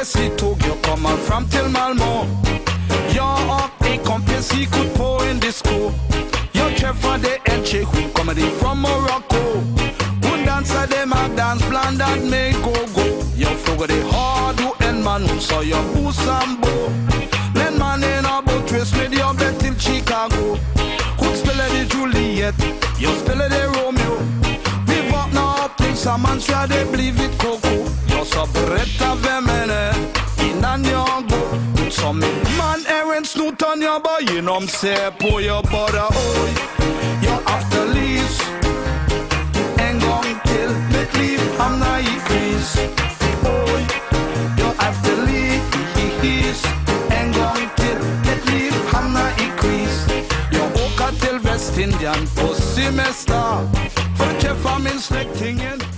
SC Tokyo, come on from till Malmo. You're up a company could pour in disco. You're chef for the Elche who comedy from Morocco. Who dance at them a dance plan that may go. You're for the hard who and man who saw your Busambo. Then man in a boat race with your bet till Chicago. Who spell the Juliet, you spell the Romeo. We've up now up till some man sure they believe it Coco. You're so beretta vemene in a nyongo. Some man errands snoot on your boy, you know I'm say pour your butter, oh. You have to leave and go till make leave, I'm not increase. Oh, you have to leave and go till make leave, I'm not increase. Your Oka till West Indian for semester. For Jeff I'm inspecting it.